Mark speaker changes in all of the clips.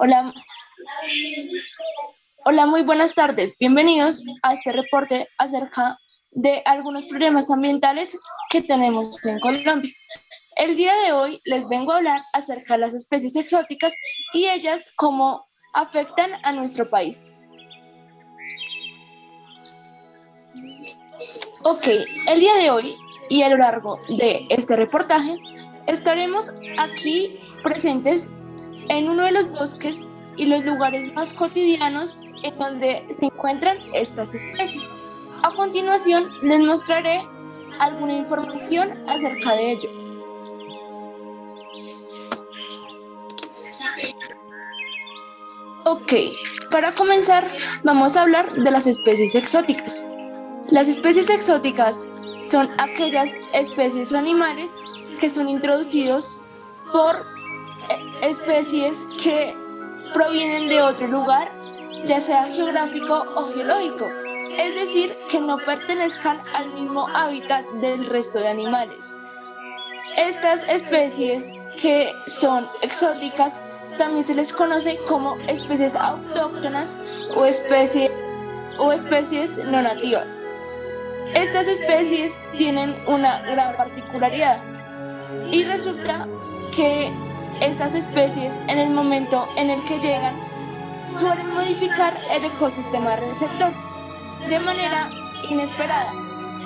Speaker 1: Hola, hola, muy buenas tardes. Bienvenidos a este reporte acerca de algunos problemas ambientales que tenemos en Colombia. El día de hoy les vengo a hablar acerca de las especies exóticas y ellas cómo afectan a nuestro país. Ok, el día de hoy y a lo largo de este reportaje estaremos aquí presentes en uno de los bosques y los lugares más cotidianos en donde se encuentran estas especies. A continuación les mostraré alguna información acerca de ello. Ok, para comenzar vamos a hablar de las especies exóticas. Las especies exóticas son aquellas especies o animales que son introducidos por especies que provienen de otro lugar, ya sea geográfico o geológico, es decir, que no pertenezcan al mismo hábitat del resto de animales. Estas especies que son exóticas también se les conoce como especies autóctonas o especies no nativas. Estas especies tienen una gran particularidad y resulta que estas especies en el momento en el que llegan suelen modificar el ecosistema receptor de manera inesperada,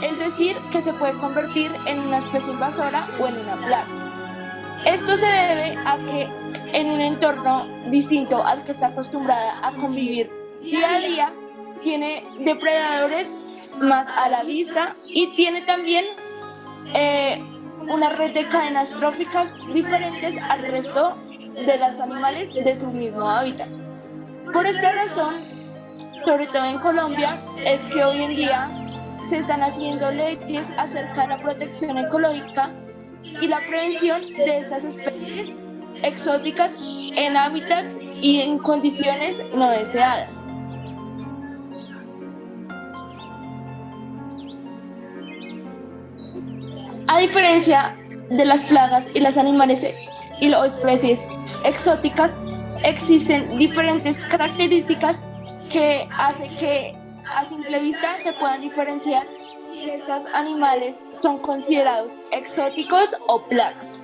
Speaker 1: es decir, que se puede convertir en una especie invasora o en una plaga. Esto se debe a que en un entorno distinto al que está acostumbrada a convivir día a día, tiene depredadores más a la vista y tiene también una red de cadenas tróficas diferentes al resto de los animales de su mismo hábitat. Por esta razón, sobre todo en Colombia, es que hoy en día se están haciendo leyes acerca de la protección ecológica y la prevención de estas especies exóticas en hábitats y en condiciones no deseadas. A diferencia de las plagas y las animales y las especies exóticas, existen diferentes características que hacen que a simple vista se puedan diferenciar si estos animales son considerados exóticos o plagas.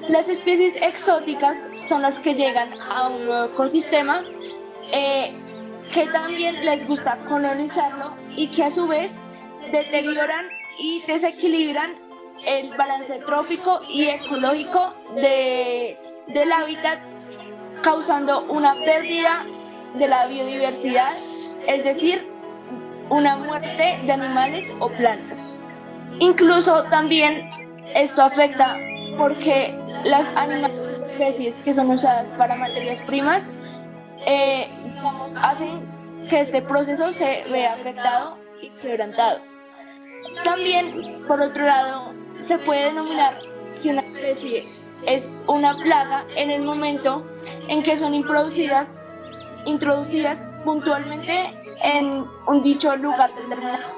Speaker 1: Las especies exóticas son las que llegan a un nuevo ecosistema eh, que también les gusta colonizarlo y que a su vez deterioran y desequilibran el balance trófico y ecológico del hábitat, causando una pérdida de la biodiversidad, es decir, una muerte de animales o plantas. Incluso también esto afecta porque las animales especies que son usadas para materias primas, digamos, hacen que este proceso se vea afectado y quebrantado. También, por otro lado, se puede denominar que una especie es una plaga en el momento en que son introducidas puntualmente en un dicho lugar determinado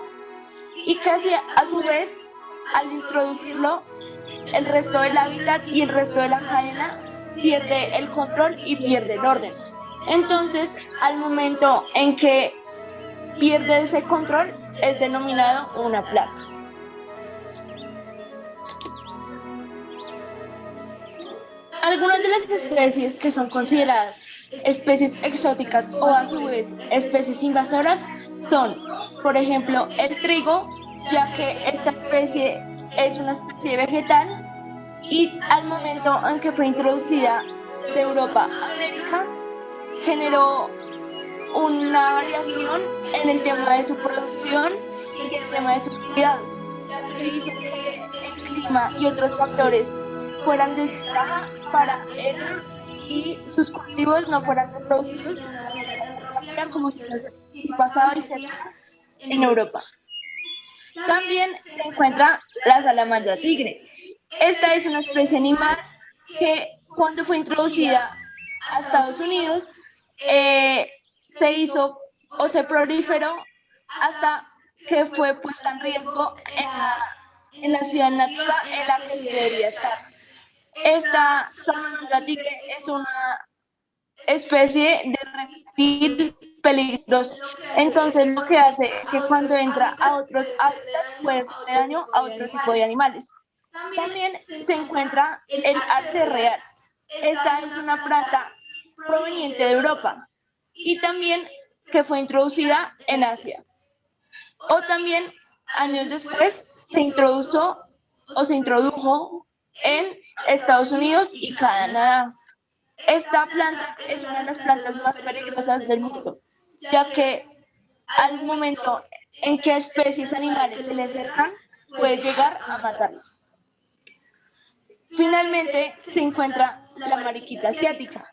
Speaker 1: y casi a su vez, al introducirlo, el resto del hábitat y el resto de la cadena pierde el control y pierde el orden. Entonces, al momento en que pierde ese control, es denominado una plaga. Algunas de las especies que son consideradas especies exóticas o a su vez especies invasoras son, por ejemplo, el trigo, ya que esta especie es una especie vegetal y al momento en que fue introducida de Europa a América, generó una variación en el tema de su producción y el tema de sus cuidados, ya que hizo que el clima y otros factores fueran desventaja para él y sus cultivos no fueran reproducidos de una manera tan rápida como si pasaba y se hacía en Europa. También se encuentra la salamandra tigre. Esta es una especie animal que cuando fue introducida a Estados Unidos se hizo o se proliferó hasta que fue puesta en riesgo en la ciudad nativa en la que se debería estar. Esta salamandra tigre especie de reptil peligroso. Entonces lo que hace es que cuando entra a otros hábitats puede hacerle daño a otro tipo de animales. También se encuentra el arce real. Esta es una planta proveniente de Europa y también que fue introducida en Asia. O también años después se introdujo en Estados Unidos y Canadá. Esta planta es una de las plantas más peligrosas del mundo, ya que al momento en que especies animales se le acercan, puede llegar a matarlos. Finalmente se encuentra la mariquita asiática,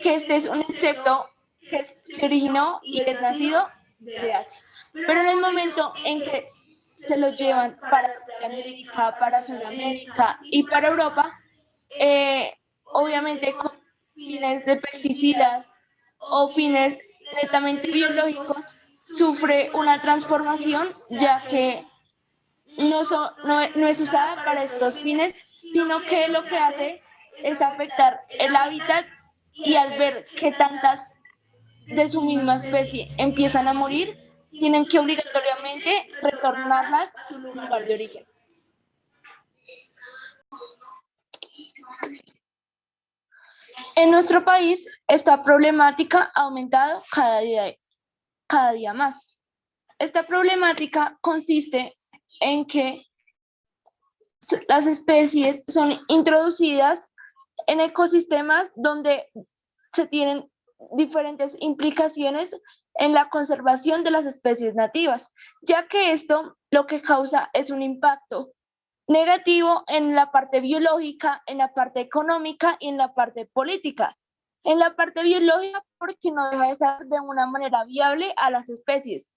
Speaker 1: que este es un insecto que se originó y es nacido de Asia. Pero en el momento en que se los llevan para América, para Sudamérica y para Europa, obviamente con fines de pesticidas o fines netamente biológicos, sufre una transformación, ya que no es usada para estos fines, sino que lo que hace es afectar el hábitat, y al ver que tantas de su misma especie empiezan a morir, tienen que obligatoriamente retornarlas a su lugar de origen. En nuestro país, esta problemática ha aumentado cada día más. Esta problemática consiste en que las especies son introducidas en ecosistemas donde se tienen diferentes implicaciones en la conservación de las especies nativas, ya que esto lo que causa es un impacto negativo en la parte biológica, en la parte económica y en la parte política. En la parte biológica, porque no deja de ser de una manera viable a las especies.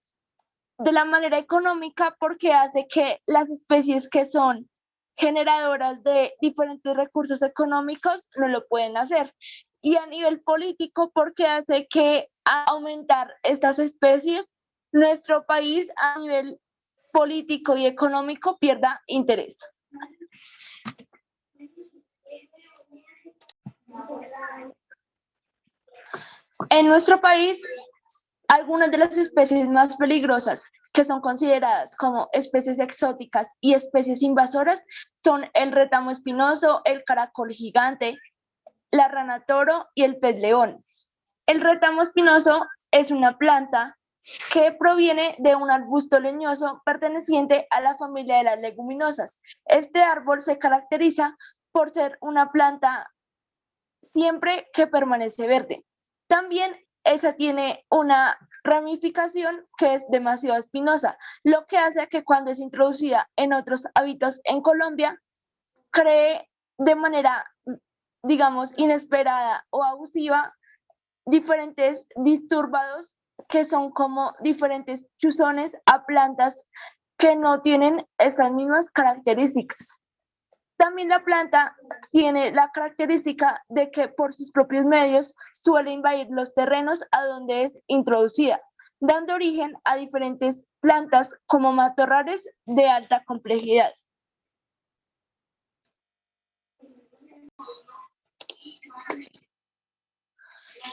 Speaker 1: De la manera económica, porque hace que las especies que son generadoras de diferentes recursos económicos no lo pueden hacer. Y a nivel político, porque hace que al aumentar estas especies, nuestro país a nivel político y económico pierda interés. En nuestro país, algunas de las especies más peligrosas que son consideradas como especies exóticas y especies invasoras son el retamo espinoso, el caracol gigante, la rana toro y el pez león. El retamo espinoso es una planta que proviene de un arbusto leñoso perteneciente a la familia de las leguminosas. Este árbol se caracteriza por ser una planta siempre que permanece verde. También esa tiene una ramificación que es demasiado espinosa, lo que hace que cuando es introducida en otros hábitats en Colombia, cree de manera, digamos, inesperada o abusiva diferentes disturbados que son como diferentes chuzones a plantas que no tienen estas mismas características. También la planta tiene la característica de que por sus propios medios suele invadir los terrenos a donde es introducida, dando origen a diferentes plantas como matorrales de alta complejidad.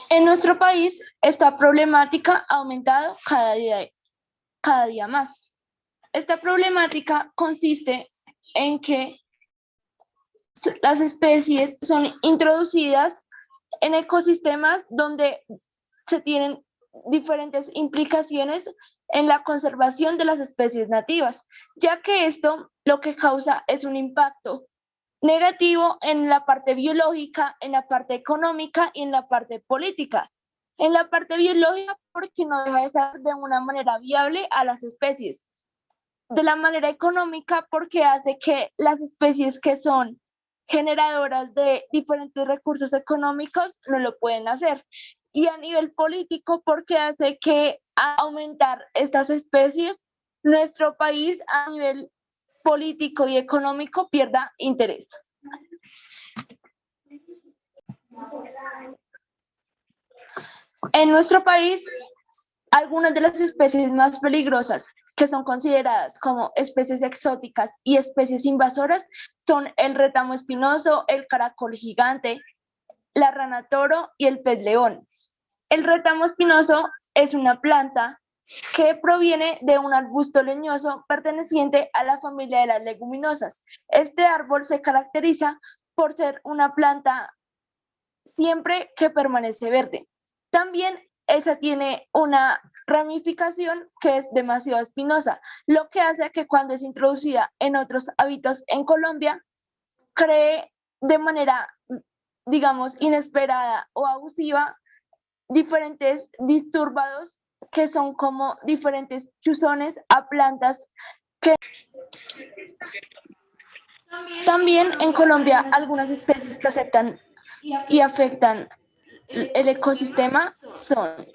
Speaker 1: En nuestro país, esta problemática ha aumentado cada día más. Esta problemática consiste en que las especies son introducidas en ecosistemas donde se tienen diferentes implicaciones en la conservación de las especies nativas, ya que esto lo que causa es un impacto negativo en la parte biológica, en la parte económica y en la parte política. En la parte biológica, porque no deja de ser de una manera viable a las especies. De la manera económica, porque hace que las especies que son generadoras de diferentes recursos económicos no lo pueden hacer. Y a nivel político, porque hace que al aumentar estas especies, nuestro país a nivel político y económico pierda interés. En nuestro país, algunas de las especies más peligrosas que son consideradas como especies exóticas y especies invasoras son el retamo espinoso, el caracol gigante, la rana toro y el pez león. El retamo espinoso es una planta que proviene de un arbusto leñoso perteneciente a la familia de las leguminosas. Este árbol se caracteriza por ser una planta siempre que permanece verde. También esa tiene una ramificación que es demasiado espinosa, lo que hace que cuando es introducida en otros hábitos en Colombia, cree de manera, digamos, inesperada o abusiva diferentes disturbados que son como diferentes chuzones a plantas que también en Colombia algunas especies que aceptan y afectan el ecosistema son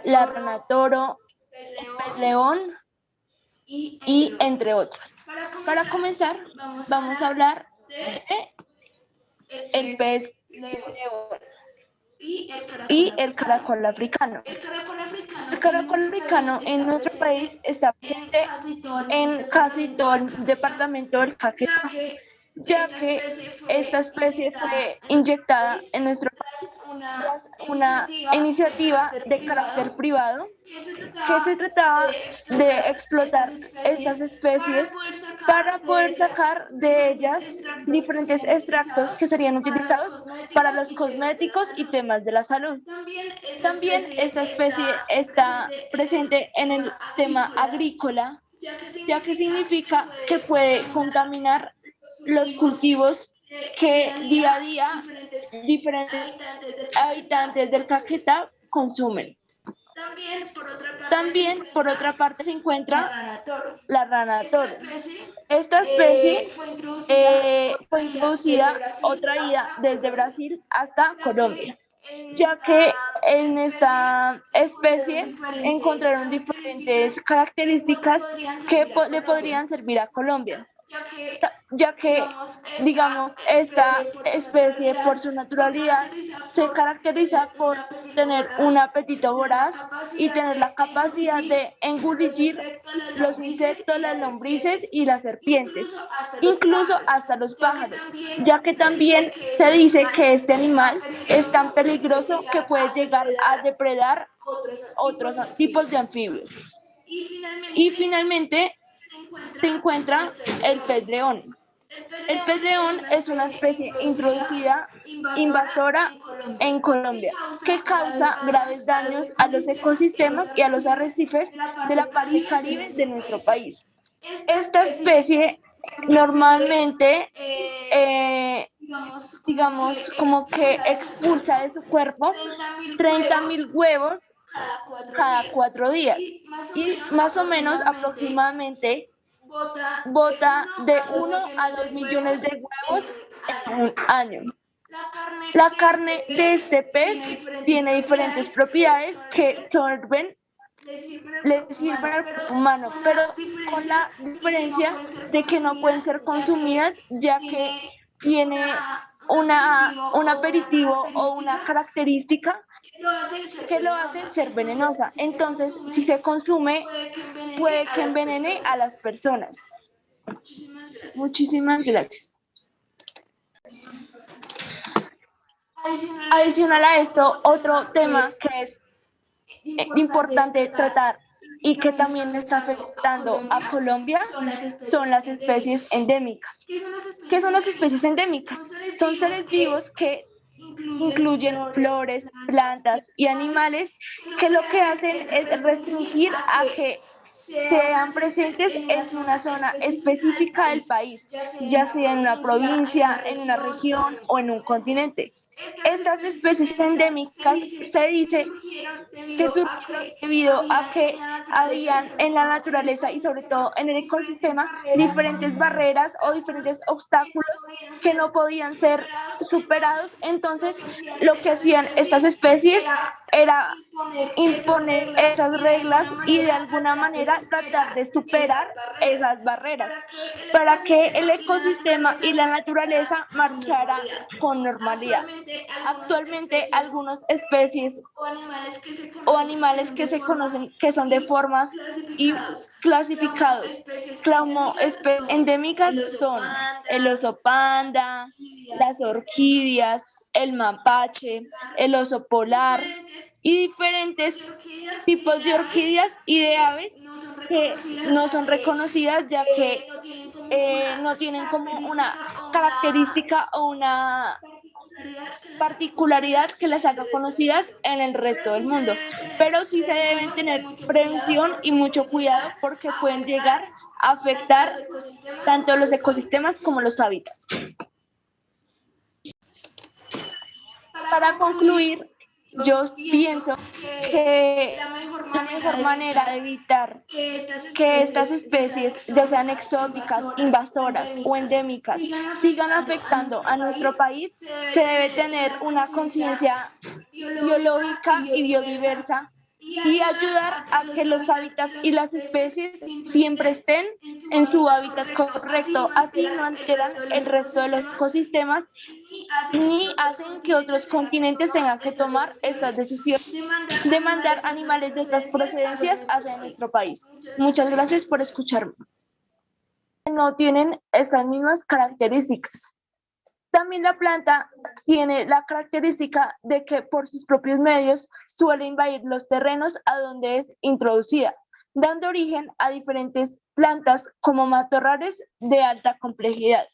Speaker 1: la rana toro, el pez león y entre otras. Para comenzar, vamos a hablar de el pez león y el caracol africano. El caracol africano en nuestro país está presente en casi todo el departamento del Caquetá, ya que esta especie fue inyectada en nuestro país tras una iniciativa de carácter privado que se trataba de explotar estas especies para poder sacar de ellas diferentes extractos que serían utilizados para los cosméticos y temas de la salud. También esta especie está presente en el tema agrícola, ya que significa que puede contaminar los cultivos que día a día diferentes habitantes del Caquetá consumen. También, por otra parte, se encuentra la rana toro. Esta especie fue introducida o traída desde Brasil hasta Colombia, ya que en esta especie encontraron diferentes características que le podrían servir a Colombia, ya que, digamos, esta especie por su naturalidad se caracteriza por tener un apetito voraz y tener la capacidad de engullir los insectos, las lombrices y las serpientes, incluso hasta los pájaros, ya que también se dice que este animal es tan peligroso que puede llegar a depredar otros tipos de anfibios. Y finalmente se encuentra el pez león. El pez león es una especie introducida invasora en Colombia que causa graves daños a los ecosistemas y a los arrecifes de la pared caribe de nuestro país. Esta especie normalmente, digamos, como que expulsa de su cuerpo 30.000 huevos cada 4 días y más o menos aproximadamente bota de 1 a 2 millones de huevos en un año. La carne de este pez tiene diferentes propiedades que le sirven al cuerpo humano, pero con la diferencia de que no pueden ser consumidas, ya que tiene un aperitivo o una característica que lo hace ser venenosa. Entonces, si se consume, puede que envenene a las personas. Muchísimas gracias. Adicional a esto, otro tema que es importante tratar y que también está afectando a Colombia son las especies endémicas. ¿Qué son las especies endémicas? Son seres vivos que incluyen flores, plantas y animales que lo que hacen es restringir a que sean presentes en una zona específica del país, ya sea en una provincia, en una región o en un continente. Estas especies endémicas se dice que surgieron debido a que habían en la naturaleza y sobre todo en el ecosistema diferentes barreras o diferentes obstáculos que no podían ser superados. Entonces, lo que hacían estas especies era imponer esas reglas y de alguna manera tratar de superar esas barreras para que el ecosistema y la naturaleza marcharan con normalidad. Actualmente, algunas especies o animales que se conocen que son de formas y clasificados como especies endémicas son el oso panda, las orquídeas, el mapache, el oso polar y diferentes tipos de orquídeas y de aves que no son reconocidas ya que no tienen como una característica o una particularidad que las haga conocidas en el resto del mundo, pero sí se deben tener prevención y mucho cuidado porque pueden llegar a afectar tanto los ecosistemas como los hábitats. Para concluir, yo pienso que la mejor manera de evitar que estas especies, ya sean exóticas, invasoras o endémicas, sigan afectando a nuestro país, se debe tener una conciencia biológica y biodiversa y ayudar a que los hábitats y las especies siempre estén en su hábitat correcto, así no alteran el resto de los ecosistemas ni hacen que otros continentes tengan que tomar estas decisiones de mandar animales de estas procedencias hacia nuestro país. Muchas gracias por escucharme. No tienen estas mismas características. También la planta tiene la característica de que por sus propios medios suele invadir los terrenos a donde es introducida, dando origen a diferentes plantas como matorrales de alta complejidad.